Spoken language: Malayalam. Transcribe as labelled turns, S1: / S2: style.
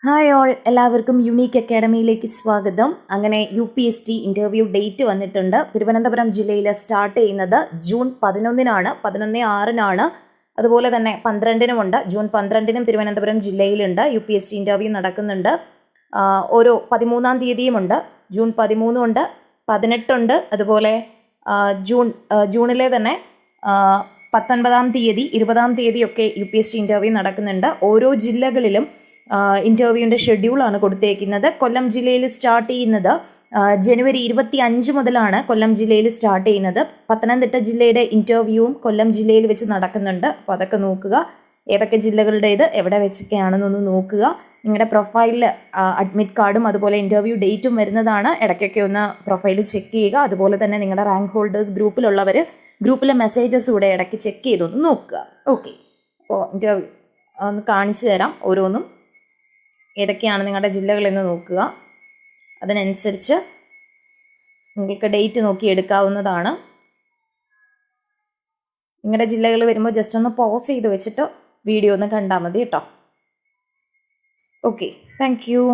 S1: ഹായ് ഓൾ, എല്ലാവർക്കും യുണീക്ക് അക്കാഡമിയിലേക്ക് സ്വാഗതം. അങ്ങനെ UPSC ഇൻ്റർവ്യൂ ഡേറ്റ് വന്നിട്ടുണ്ട്. തിരുവനന്തപുരം ജില്ലയിൽ സ്റ്റാർട്ട് ചെയ്യുന്നത് ജൂൺ 11-നാണ്, 11/6-നാണ്. അതുപോലെ തന്നെ 12-നുമുണ്ട്. ജൂൺ 12-നും തിരുവനന്തപുരം ജില്ലയിലുണ്ട് UPSC ഇൻ്റർവ്യൂ നടക്കുന്നുണ്ട്. ഓരോ 13-ാം തീയതിയുമുണ്ട്, ജൂൺ 13 ഉണ്ട്, 18 ഉണ്ട്. അതുപോലെ ജൂണിലെ തന്നെ 19-ാം തീയതി, 20-ാം തീയതിയൊക്കെ UPSC ഇൻ്റർവ്യൂ നടക്കുന്നുണ്ട്. ഓരോ ജില്ലകളിലും ഇൻ്റർവ്യൂവിൻ്റെ ഷെഡ്യൂളാണ് കൊടുത്തേക്കുന്നത്. കൊല്ലം ജില്ലയിൽ സ്റ്റാർട്ട് ചെയ്യുന്നത് ജനുവരി 25 മുതലാണ് കൊല്ലം ജില്ലയിൽ സ്റ്റാർട്ട് ചെയ്യുന്നത്. പത്തനംതിട്ട ജില്ലയുടെ ഇൻ്റർവ്യൂവും കൊല്ലം ജില്ലയിൽ വെച്ച് നടക്കുന്നുണ്ട്. അപ്പോൾ അതൊക്കെ നോക്കുക, ഏതൊക്കെ ജില്ലകളുടേത് എവിടെ വെച്ചൊക്കെയാണെന്നൊന്ന് നോക്കുക. നിങ്ങളുടെ പ്രൊഫൈലിൽ അഡ്മിറ്റ് കാർഡും അതുപോലെ ഇൻ്റർവ്യൂ ഡേറ്റും വരുന്നതാണ്. ഇടയ്ക്കൊക്കെ ഒന്ന് പ്രൊഫൈൽ ചെക്ക് ചെയ്യുക. അതുപോലെ തന്നെ നിങ്ങളുടെ റാങ്ക് ഹോൾഡേഴ്സ് ഗ്രൂപ്പിലുള്ളവർ ഗ്രൂപ്പിലെ മെസ്സേജസ് കൂടെ ഇടയ്ക്ക് ചെക്ക് ചെയ്തൊന്ന് നോക്കുക. ഓക്കെ, അപ്പോൾ ഇൻ്റർവ്യൂ ഒന്ന് കാണിച്ചു തരാം. ഓരോന്നും ഏതൊക്കെയാണ് നിങ്ങളുടെ ജില്ലകളെന്ന് നോക്കുക. അതിനനുസരിച്ച് നിങ്ങൾക്ക് ഡേറ്റ് നോക്കി എടുക്കാവുന്നതാണ്. നിങ്ങളുടെ ജില്ലകൾ വരുമ്പോൾ ജസ്റ്റ് ഒന്ന് പോസ് ചെയ്ത് വെച്ചിട്ട് വീഡിയോ ഒന്ന് കണ്ടാൽ മതി കേട്ടോ. Okay, thank you.